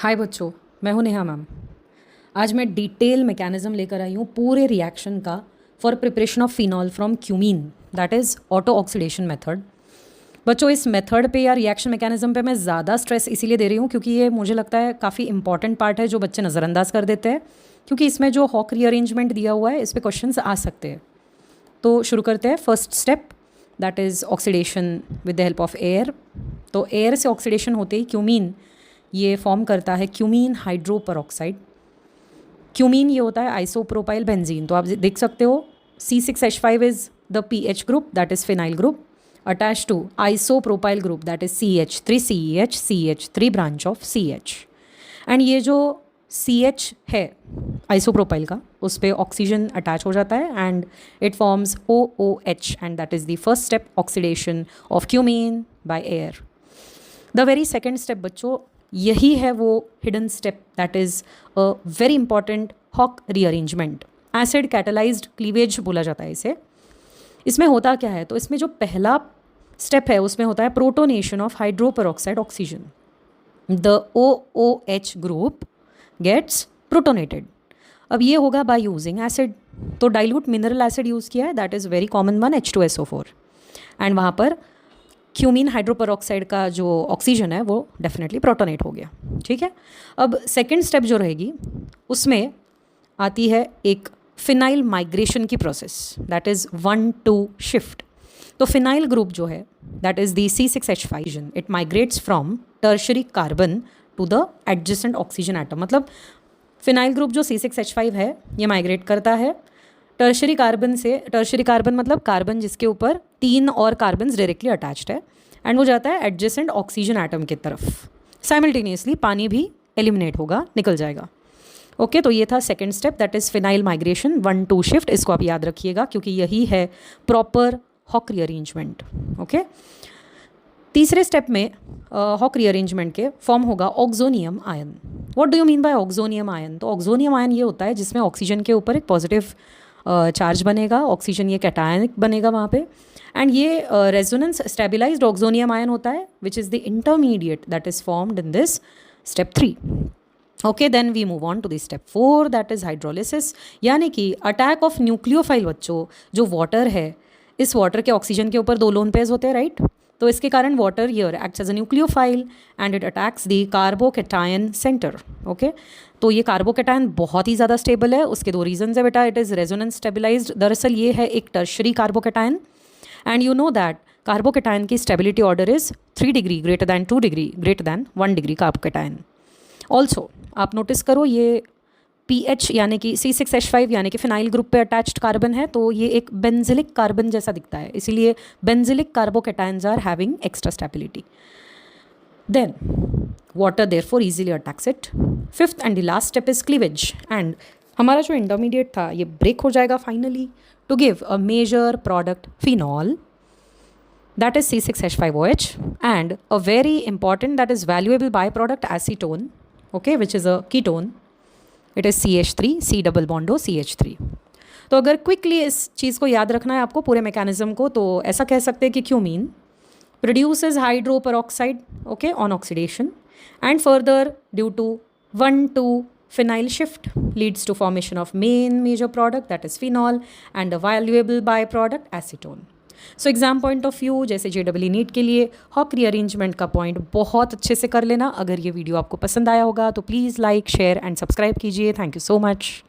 हाय बच्चों, मैं हूं नेहा मैम। आज मैं डिटेल मैकेनिज्म लेकर आई हूँ पूरे रिएक्शन का for preparation of phenol from cumene, that is auto oxidation method. बच्चों, इस मेथड पे या रिएक्शन मैकेनिज्म पे मैं ज़्यादा स्ट्रेस इसीलिए दे रही हूँ क्योंकि ये मुझे लगता है काफ़ी इंपॉर्टेंट पार्ट है जो बच्चे नज़रअंदाज कर देते हैं, क्योंकि इसमें जो हॉक रीअरेंजमेंट दिया हुआ है इस पर क्वेश्चन आ सकते हैं। तो शुरू करते हैं। First step that is oxidation with the help of air. तो एयर से ऑक्सीडेशन होते ही क्यूमीन ये फॉर्म करता है क्यूमीन हाइड्रोपरऑक्साइड। क्यूमीन ये होता है आइसोप्रोपाइल बेंजीन। तो आप देख सकते हो C6H5 is the pH group, that is phenyl group, attach to isopropyl group that is CH3CEH, CH3 branch of CH। And ये जो CH है आइसोप्रोपाइल का, उस पर ऑक्सीजन अटैच हो जाता है and it forms OOH, and that is the first step, oxidation of cumene by air. The very second step बच्चों, यही है वो hidden step that is a very important Hock rearrangement. Acid catalysed cleavage बोला जाता है इसे। इसमें होता क्या है, तो इसमें जो पहला स्टेप है उसमें होता है protonation of hydroperoxide oxygen. The OOH group gets protonated. अब ये होगा बाय यूजिंग एसिड। तो डाइल्यूट मिनरल एसिड यूज़ किया है, that is very common one, H2SO4, and वहाँ पर क्यूमीन हाइड्रोपरऑक्साइड का जो ऑक्सीजन है वो डेफिनेटली प्रोटोनेट हो गया। ठीक है। अब सेकेंड स्टेप जो रहेगी उसमें आती है एक फिनाइल माइग्रेशन की प्रोसेस, दैट इज़ 1,2 शिफ्ट। तो फिनाइल ग्रुप जो है that is the C6H5, it migrates from tertiary carbon to the adjacent oxygen atom. मतलब फिनाइल ग्रुप जो C6H5 है ये माइग्रेट करता है टर्शरी कार्बन से। टर्शरी कार्बन मतलब कार्बन जिसके ऊपर 3 और कार्बन डायरेक्टली अटैच्ड है, एंड वो जाता है एडजेसेंट ऑक्सीजन एटम की तरफ। साइमल्टेनियसली पानी भी एलिमिनेट होगा, निकल जाएगा। ओके, तो ये था second step, that is phenyl migration 1,2 shift. इसको आप याद रखिएगा क्योंकि यही है प्रॉपर हॉक रीअरेंजमेंट। ओके, तीसरे स्टेप में हॉक रीअरेंजमेंट के फॉर्म होगा oxonium ion. What do you mean by oxonium ion? तो ऑक्सोनियम आयन ये होता है जिसमें ऑक्सीजन के ऊपर एक पॉजिटिव चार्ज बनेगा, ऑक्सीजन ये कैटायनिक बनेगा वहाँ पे, एंड ये रेजोनेंस स्टेबिलाइज्ड ऑक्सोनियम आयन होता है which is the intermediate that is formed in this step 3। Okay, then we move on to the step 4 that is hydrolysis, यानी कि अटैक ऑफ न्यूक्लियोफाइल। बच्चों, जो वाटर है, इस वाटर के ऑक्सीजन के ऊपर 2 लोन पेयर्स होते हैं, राइट? तो इसके कारण water here acts as a nucleophile and it attacks the carbocation centre. Okay, तो ये कार्बोकैटायन बहुत ही ज़्यादा स्टेबल है। उसके 2 रीजंस है बेटा, इट इज़ रेजोनेंस स्टेबिलाइज्ड। दरअसल ये है एक tertiary carbocation, and you know that carbocation की stability order is 3 degree greater than 2 degree greater than 1 degree carbocation. Also आप नोटिस करो ये PH यानी कि C6H5 यानी कि फिनाइल ग्रुप पे अटैच्ड कार्बन है, तो ये एक बेंजिलिक कार्बन जैसा दिखता है, इसीलिए benzylic carbocations are having extra stability. Then water therefore easily attacks it. Fifth and the last step is cleavage, and हमारा जो इंटरमीडिएट था ये ब्रेक हो जाएगा finally to give a major product phenol, that is C6H5OH, and a very important that is valuable byproduct acetone, okay, which is a ketone. It is CH3, C double bond O CH3। तो अगर quickly इस चीज़ को याद रखना है आपको पूरे mechanism को, तो ऐसा कह सकते हैं कि cumene produces hydroperoxide, okay, on oxidation, and further due to 1,2 phenyl shift leads to formation of main major product that is phenol and a valuable byproduct acetone। So exam point of view जैसे JEE NEET के लिए hoc rearrangement का point बहुत अच्छे से कर लेना। अगर ये वीडियो आपको पसंद आया होगा तो please like, share and subscribe कीजिए। Thank you so much.